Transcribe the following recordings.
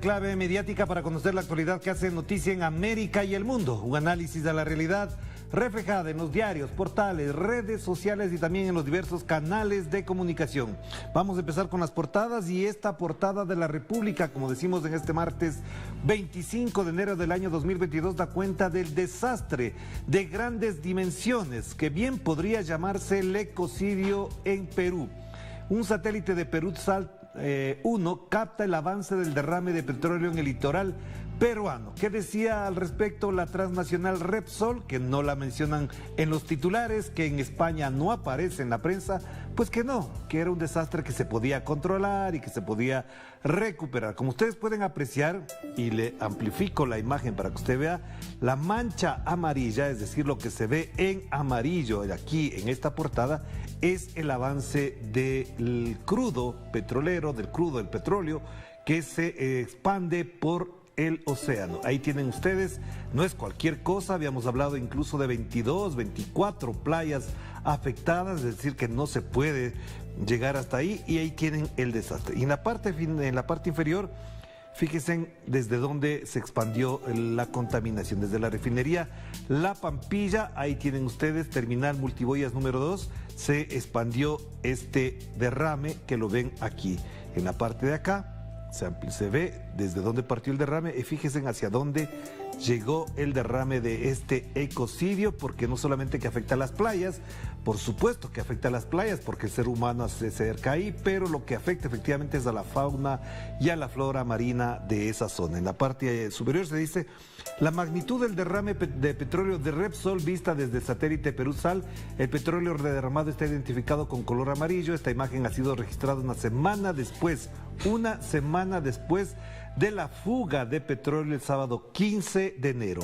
Clave mediática para conocer la actualidad que hace noticia en América y el mundo. Un análisis de la realidad reflejada en los diarios, portales, redes sociales y también en los diversos canales de comunicación. Vamos a empezar con las portadas y esta portada de La República, como decimos en este martes 25 de enero del año 2022, da cuenta del desastre de grandes dimensiones que bien podría llamarse el ecocidio en Perú. Un satélite de Perú-Sal 1 capta el avance del derrame de petróleo en el litoral peruano. ¿Qué decía al respecto la transnacional Repsol? Que no la mencionan en los titulares, que en España no aparece en la prensa, pues que no, que era un desastre que se podía controlar y que se podía recuperar. Como ustedes pueden apreciar, y le amplifico la imagen para que usted vea, la mancha amarilla, es decir, lo que se ve en amarillo aquí en esta portada, es el avance del crudo petrolero, del petróleo, que se expande por el océano. Ahí tienen ustedes, no es cualquier cosa, habíamos hablado incluso de 22, 24 playas afectadas, es decir, que no se puede llegar hasta ahí, y ahí tienen el desastre. Y en la parte inferior, fíjense desde dónde se expandió la contaminación, desde la refinería La Pampilla, ahí tienen ustedes, terminal Multiboyas número 2, se expandió este derrame que lo ven aquí. En la parte de acá se ve desde dónde partió el derrame y fíjense hacia dónde llegó el derrame de este ecocidio, porque no solamente que afecta a las playas, por supuesto que afecta a las playas porque el ser humano se acerca ahí, pero lo que afecta efectivamente es a la fauna y a la flora marina de esa zona. En la parte superior se dice: la magnitud del derrame de petróleo de Repsol vista desde el satélite Perú-Sal. El petróleo derramado está identificado con color amarillo. Esta imagen ha sido registrada una semana después de la fuga de petróleo el sábado 15 de enero.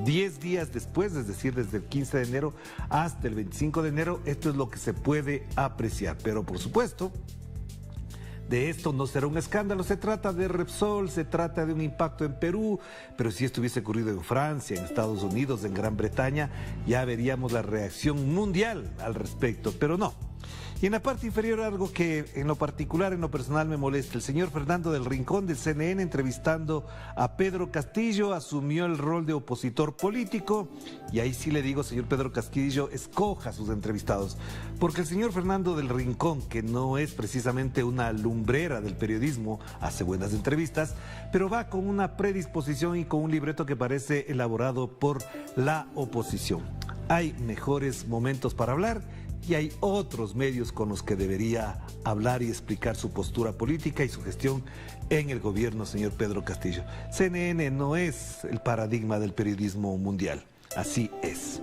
10 días después, es decir, desde el 15 de enero hasta el 25 de enero, esto es lo que se puede apreciar. Pero por supuesto, de esto no será un escándalo, se trata de Repsol, se trata de un impacto en Perú, pero si esto hubiese ocurrido en Francia, en Estados Unidos, en Gran Bretaña, ya veríamos la reacción mundial al respecto, pero no. Y en la parte inferior algo que en lo particular, en lo personal me molesta. El señor Fernando del Rincón del CNN, entrevistando a Pedro Castillo, asumió el rol de opositor político, y ahí sí le digo, señor Pedro Castillo, escoja a sus entrevistados, porque el señor Fernando del Rincón, que no es precisamente una lumbrera del periodismo, hace buenas entrevistas, pero va con una predisposición y con un libreto que parece elaborado por la oposición. Hay mejores momentos para hablar y hay otros medios con los que debería hablar y explicar su postura política y su gestión en el gobierno, señor Pedro Castillo. CNN no es el paradigma del periodismo mundial, así es.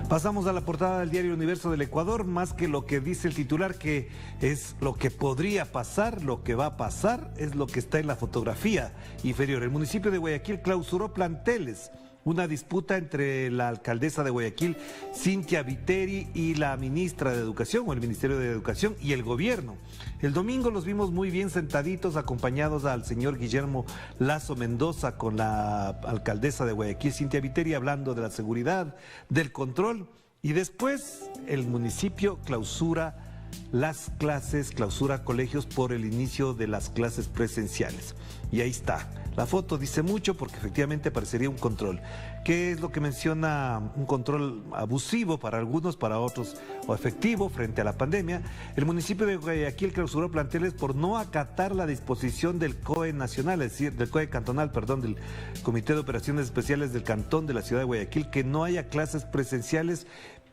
Pasamos a la portada del diario Universo del Ecuador. Más que lo que dice el titular, que es lo que podría pasar, lo que va a pasar, es lo que está en la fotografía inferior. El municipio de Guayaquil clausuró planteles. Una disputa entre la alcaldesa de Guayaquil, Cynthia Viteri, y la ministra de Educación, o el Ministerio de Educación, y el gobierno. El domingo los vimos muy bien sentaditos, acompañados al señor Guillermo Lazo Mendoza, con la alcaldesa de Guayaquil, Cynthia Viteri, hablando de la seguridad, del control, y después el municipio clausura las clases, clausura colegios por el inicio de las clases presenciales. Y ahí está. La foto dice mucho porque efectivamente parecería un control. ¿Qué es lo que menciona? Un control abusivo para algunos, para otros o efectivo frente a la pandemia. El municipio de Guayaquil clausuró planteles por no acatar la disposición del COE nacional, es decir, del COE cantonal, perdón, del Comité de Operaciones Especiales del Cantón de la Ciudad de Guayaquil, que no haya clases presenciales.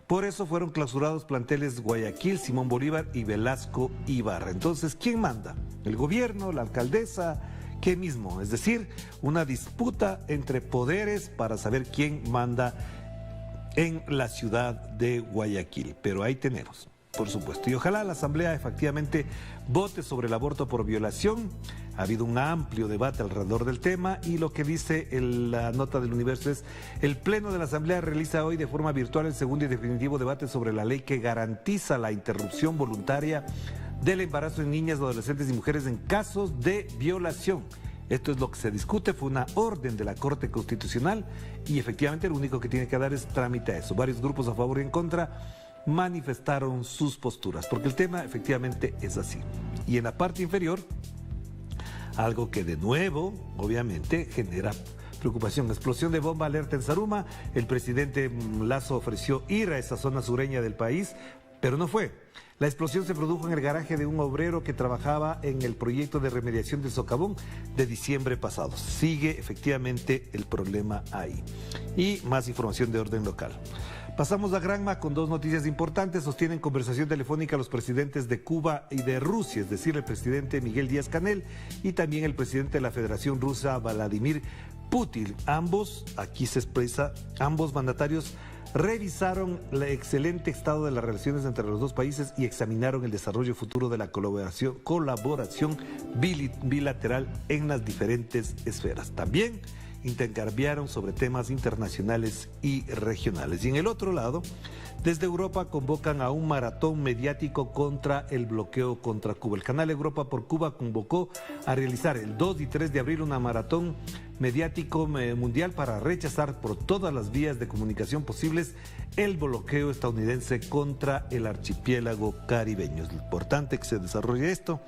Por eso fueron clausurados planteles Guayaquil, Simón Bolívar y Velasco Ibarra. Entonces, ¿quién manda? ¿El gobierno? ¿La alcaldesa? ¿Qué mismo? Es decir, una disputa entre poderes para saber quién manda en la ciudad de Guayaquil. Pero ahí tenemos, por supuesto. Y ojalá la Asamblea efectivamente vote sobre el aborto por violación. Ha habido un amplio debate alrededor del tema, y lo que dice la nota del Universo es: el Pleno de la Asamblea realiza hoy de forma virtual el segundo y definitivo debate sobre la ley que garantiza la interrupción voluntaria del embarazo en niñas, adolescentes y mujeres en casos de violación. Esto es lo que se discute, fue una orden de la Corte Constitucional y efectivamente lo único que tiene que dar es trámite a eso. Varios grupos a favor y en contra manifestaron sus posturas, porque el tema efectivamente es así. Y en la parte inferior algo que de nuevo, obviamente, genera preocupación. Explosión de bomba, alerta en Zaruma. El presidente Lasso ofreció ir a esa zona sureña del país, pero no fue. La explosión se produjo en el garaje de un obrero que trabajaba en el proyecto de remediación del socavón de diciembre pasado. Sigue efectivamente el problema ahí. Y más información de orden local. Pasamos a Granma con dos noticias importantes. Sostienen conversación telefónica los presidentes de Cuba y de Rusia, es decir, el presidente Miguel Díaz-Canel y también el presidente de la Federación Rusa, Vladimir Putin. Ambos, aquí se expresa, ambos mandatarios revisaron el excelente estado de las relaciones entre los dos países y examinaron el desarrollo futuro de la colaboración bilateral en las diferentes esferas. También intercambiaron sobre temas internacionales y regionales. Y en el otro lado, desde Europa convocan a un maratón mediático contra el bloqueo contra Cuba. El canal Europa por Cuba convocó a realizar el 2 y 3 de abril una maratón mediático mundial para rechazar por todas las vías de comunicación posibles el bloqueo estadounidense contra el archipiélago caribeño. Es importante que se desarrolle esto.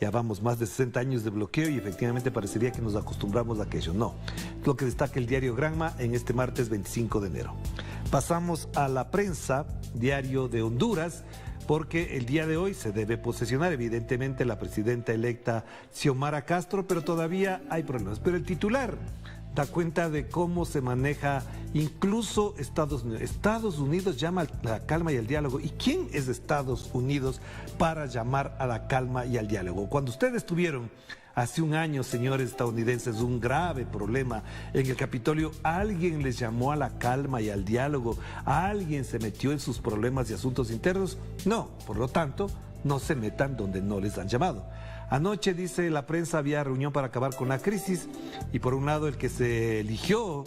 Ya vamos más de 60 años de bloqueo y efectivamente parecería que nos acostumbramos a aquello. No, es lo que destaca el diario Granma en este martes 25 de enero. Pasamos a la prensa, diario de Honduras, porque el día de hoy se debe posesionar evidentemente la presidenta electa Xiomara Castro, pero todavía hay problemas. Pero el titular da cuenta de cómo se maneja incluso Estados Unidos. Estados Unidos llama a la calma y al diálogo. ¿Y quién es Estados Unidos para llamar a la calma y al diálogo? Cuando ustedes tuvieron hace un año, señores estadounidenses, un grave problema en el Capitolio, alguien les llamó a la calma y al diálogo, alguien se metió en sus problemas y asuntos internos. No, por lo tanto, no se metan donde no les han llamado. Anoche, dice la prensa, había reunión para acabar con la crisis y por un lado el que se eligió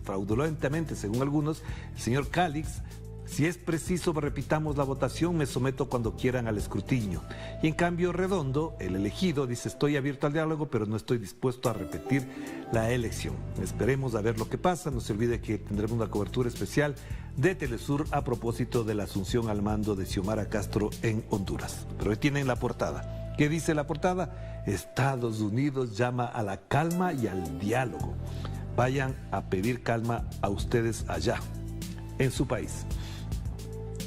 fraudulentamente, según algunos, el señor Calix, si es preciso repitamos la votación, me someto cuando quieran al escrutinio. Y en cambio Redondo, el elegido, dice estoy abierto al diálogo pero no estoy dispuesto a repetir la elección. Esperemos a ver lo que pasa, no se olvide que tendremos una cobertura especial de Telesur a propósito de la asunción al mando de Xiomara Castro en Honduras. Pero ahí tienen la portada. ¿Qué dice la portada? Estados Unidos llama a la calma y al diálogo. Vayan a pedir calma a ustedes allá, en su país.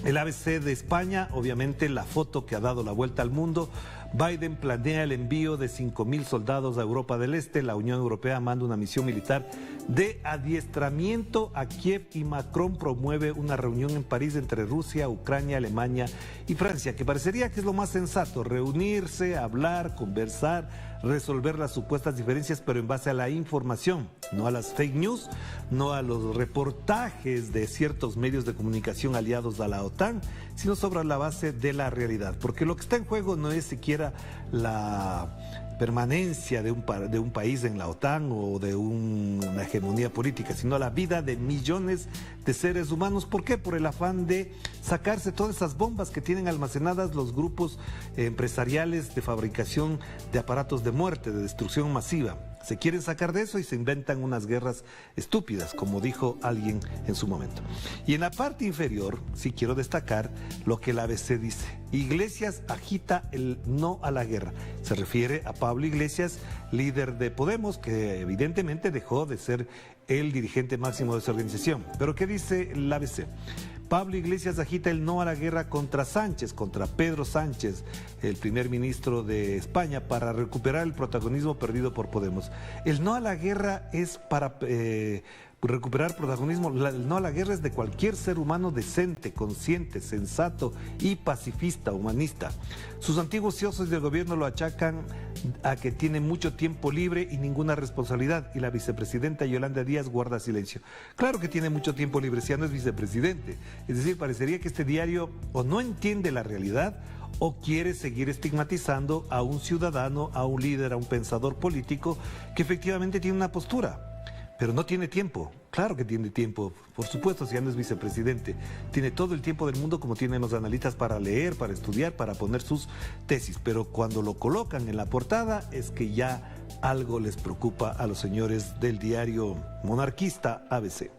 El ABC de España, obviamente la foto que ha dado la vuelta al mundo. Biden planea el envío de 5.000 soldados a Europa del Este. La Unión Europea manda una misión militar de adiestramiento a Kiev y Macron promueve una reunión en París entre Rusia, Ucrania, Alemania y Francia, que parecería que es lo más sensato, reunirse, hablar, conversar, resolver las supuestas diferencias, pero en base a la información, no a las fake news, no a los reportajes de ciertos medios de comunicación aliados a la OTAN, sino sobre la base de la realidad, porque lo que está en juego no es siquiera la permanencia de un país en la OTAN o de una hegemonía política, sino la vida de millones de seres humanos. ¿Por qué? Por el afán de sacarse todas esas bombas que tienen almacenadas los grupos empresariales de fabricación de aparatos de muerte, de destrucción masiva. Se quieren sacar de eso y se inventan unas guerras estúpidas, como dijo alguien en su momento. Y en la parte inferior, sí quiero destacar lo que el ABC dice. Iglesias agita el no a la guerra. Se refiere a Pablo Iglesias, líder de Podemos, que evidentemente dejó de ser el dirigente máximo de su organización. Pero ¿qué dice el ABC? Pablo Iglesias agita el no a la guerra contra Sánchez, contra Pedro Sánchez, el primer ministro de España, para recuperar el protagonismo perdido por Podemos. El no a la guerra es para recuperar protagonismo. El no a la guerra es de cualquier ser humano decente, consciente, sensato y pacifista, humanista. Sus antiguos socios del gobierno lo achacan a que tiene mucho tiempo libre y ninguna responsabilidad, y la vicepresidenta Yolanda Díaz guarda silencio. Claro que tiene mucho tiempo libre, si ya no es vicepresidente. Es decir, parecería que este diario o no entiende la realidad o quiere seguir estigmatizando a un ciudadano, a un líder, a un pensador político que efectivamente tiene una postura. Pero no tiene tiempo. Claro que tiene tiempo, por supuesto, si ya no es vicepresidente. Tiene todo el tiempo del mundo como tienen los analistas para leer, para estudiar, para poner sus tesis. Pero cuando lo colocan en la portada es que ya algo les preocupa a los señores del diario monarquista ABC.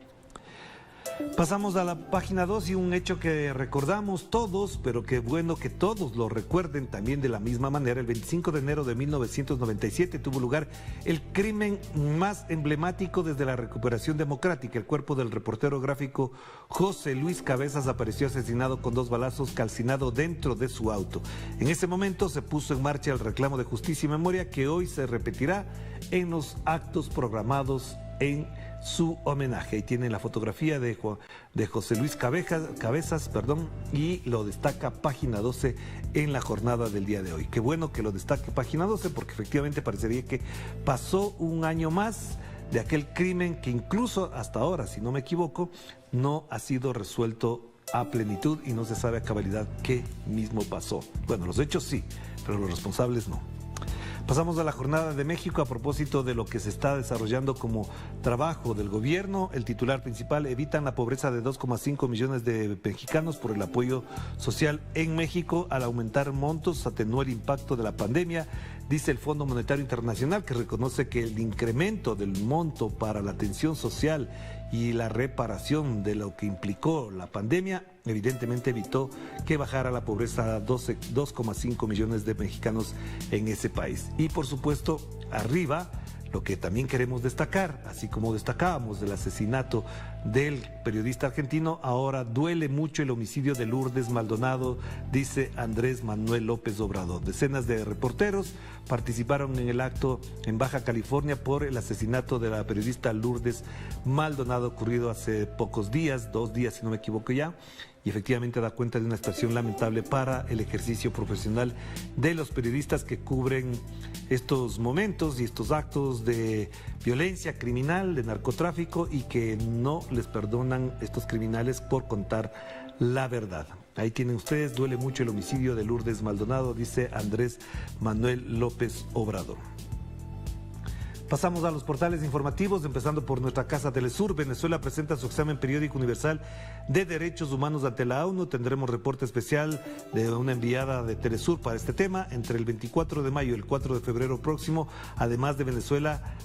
Pasamos a la página 2 y un hecho que recordamos todos, pero que bueno que todos lo recuerden también de la misma manera. El 25 de enero de 1997 tuvo lugar el crimen más emblemático desde la recuperación democrática. El cuerpo del reportero gráfico José Luis Cabezas apareció asesinado con 2 balazos calcinado dentro de su auto. En ese momento se puso en marcha el reclamo de justicia y memoria que hoy se repetirá en los actos programados en su homenaje. Ahí tienen la fotografía de José Luis Cabezas, y lo destaca Página 12 en la jornada del día de hoy. Qué bueno que lo destaque Página 12 porque efectivamente parecería que pasó un año más de aquel crimen que incluso hasta ahora, si no me equivoco, no ha sido resuelto a plenitud y no se sabe a cabalidad qué mismo pasó. Bueno, los hechos sí, pero los responsables no. Pasamos a la jornada de México a propósito de lo que se está desarrollando como trabajo del gobierno. El titular principal: evitan la pobreza de 2,5 millones de mexicanos por el apoyo social en México. Al aumentar montos, atenuó el impacto de la pandemia, dice el Fondo Monetario Internacional, que reconoce que el incremento del monto para la atención social y la reparación de lo que implicó la pandemia evidentemente evitó que bajara la pobreza a 2,5 millones de mexicanos en ese país. Y por supuesto, arriba, lo que también queremos destacar, así como destacábamos del asesinato del periodista argentino, ahora duele mucho el homicidio de Lourdes Maldonado, dice Andrés Manuel López Obrador. Decenas de reporteros participaron en el acto en Baja California por el asesinato de la periodista Lourdes Maldonado, ocurrido hace pocos días, 2 días si no me equivoco ya, y efectivamente da cuenta de una situación lamentable para el ejercicio profesional de los periodistas que cubren estos momentos y estos actos de violencia criminal, de narcotráfico, y que no les perdonan estos criminales por contar la verdad. Ahí tienen ustedes, duele mucho el homicidio de Lourdes Maldonado, dice Andrés Manuel López Obrador. Pasamos a los portales informativos, empezando por nuestra casa Telesur. Venezuela presenta su examen periódico universal de derechos humanos ante la ONU. Tendremos reporte especial de una enviada de Telesur para este tema. Entre el 24 de mayo y el 4 de febrero próximo, además de Venezuela,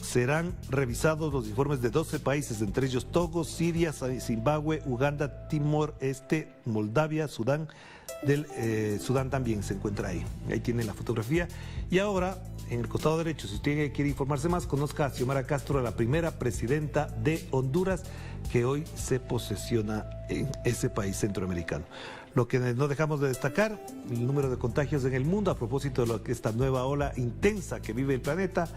serán revisados los informes de 12 países, entre ellos Togo, Siria, Zimbabue, Uganda, Timor Este, Moldavia, Sudán. Sudán también se encuentra ahí. Ahí tienen la fotografía. Y ahora, en el costado derecho, si usted quiere informarse más, conozca a Xiomara Castro, la primera presidenta de Honduras, que hoy se posesiona en ese país centroamericano. Lo que no dejamos de destacar, el número de contagios en el mundo a propósito de esta nueva ola intensa que vive el planeta.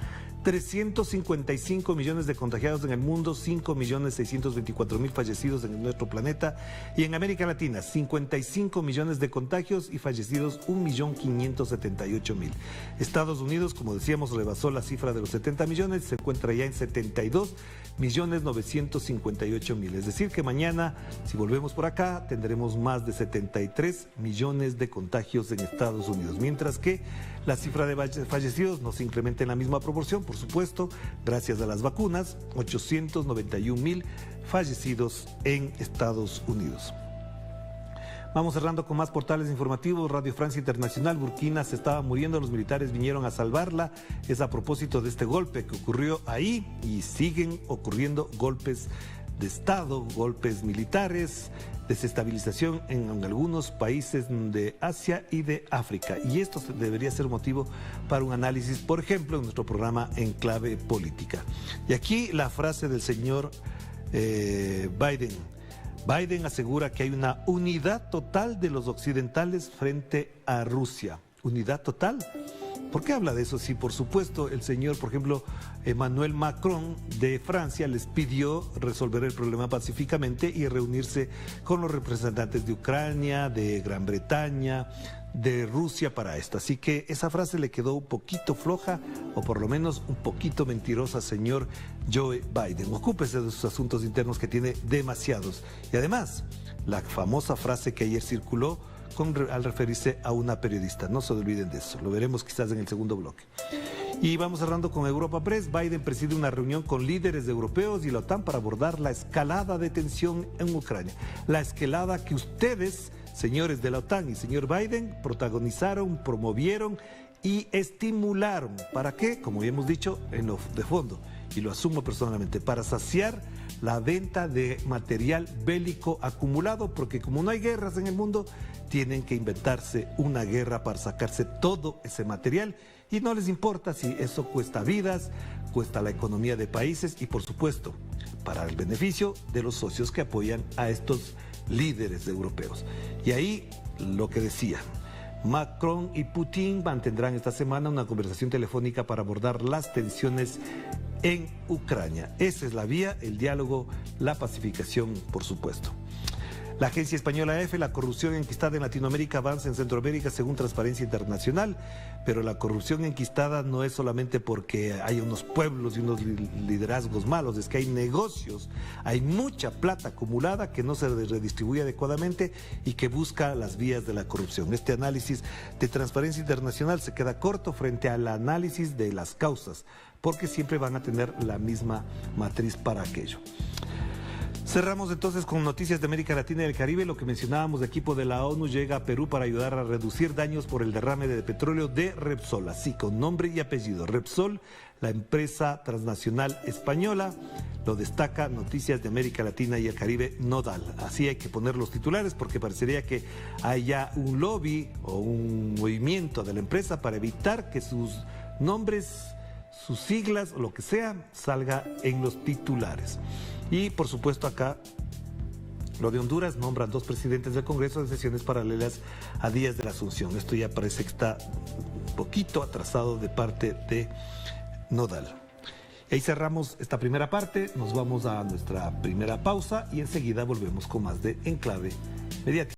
355 millones de contagiados en el mundo, 5.624.000 fallecidos en nuestro planeta, y en América Latina 55 millones de contagios y fallecidos 1.578.000. Estados Unidos, como decíamos, rebasó la cifra de los 70 millones, se encuentra ya en 72.958.000. Es decir que mañana, si volvemos por acá, tendremos más de 73 millones de contagios en Estados Unidos, mientras que la cifra de fallecidos no se incrementa en la misma proporción, por supuesto, gracias a las vacunas, 891.000 fallecidos en Estados Unidos. Vamos cerrando con más portales informativos. Radio Francia Internacional: Burkina se estaba muriendo, los militares vinieron a salvarla. Es a propósito de este golpe que ocurrió ahí, y siguen ocurriendo golpes de Estado, golpes militares, desestabilización en algunos países de Asia y de África. Y esto debería ser motivo para un análisis, por ejemplo, en nuestro programa En Clave Política. Y aquí la frase del señor Biden. Biden asegura que hay una unidad total de los occidentales frente a Rusia. ¿Unidad total? ¿Por qué habla de eso? Sí, por supuesto, el señor, por ejemplo, Emmanuel Macron de Francia les pidió resolver el problema pacíficamente y reunirse con los representantes de Ucrania, de Gran Bretaña, de Rusia para esto. Así que esa frase le quedó un poquito floja, o por lo menos un poquito mentirosa, señor Joe Biden. Ocúpese de sus asuntos internos, que tiene demasiados. Y además, la famosa frase que ayer circuló al referirse a una periodista. No se olviden de eso, lo veremos quizás en el segundo bloque. Y vamos cerrando con Europa Press. Biden preside una reunión con líderes europeos y la OTAN para abordar la escalada de tensión en Ucrania. La escalada que ustedes, señores de la OTAN y señor Biden, protagonizaron, promovieron y estimularon, ¿para qué? Como ya hemos dicho, en lo de fondo, y lo asumo personalmente, para saciar la venta de material bélico acumulado, porque como no hay guerras en el mundo, tienen que inventarse una guerra para sacarse todo ese material y no les importa si eso cuesta vidas, cuesta la economía de países y por supuesto para el beneficio de los socios que apoyan a estos líderes europeos. Y ahí lo que decía, Macron y Putin mantendrán esta semana una conversación telefónica para abordar las tensiones en Ucrania. Esa es la vía, el diálogo, la pacificación, por supuesto. La agencia española EFE, la corrupción enquistada en Latinoamérica avanza en Centroamérica según Transparencia Internacional, pero la corrupción enquistada no es solamente porque hay unos pueblos y unos liderazgos malos, es que hay negocios, hay mucha plata acumulada que no se redistribuye adecuadamente y que busca las vías de la corrupción. Este análisis de Transparencia Internacional se queda corto frente al análisis de las causas, porque siempre van a tener la misma matriz para aquello. Cerramos entonces con noticias de América Latina y el Caribe. Lo que mencionábamos, el equipo de la ONU llega a Perú para ayudar a reducir daños por el derrame de petróleo de Repsol, así con nombre y apellido. Repsol, la empresa transnacional española, lo destaca Noticias de América Latina y el Caribe Nodal. Así hay que poner los titulares porque parecería que hay ya un lobby o un movimiento de la empresa para evitar que sus nombres, sus siglas o lo que sea salga en los titulares. Y por supuesto acá, lo de Honduras, nombran 2 presidentes del Congreso en sesiones paralelas a días de la Asunción. Esto ya parece que está un poquito atrasado de parte de Nodal. Y ahí cerramos esta primera parte, nos vamos a nuestra primera pausa y enseguida volvemos con más de Enclave Mediático.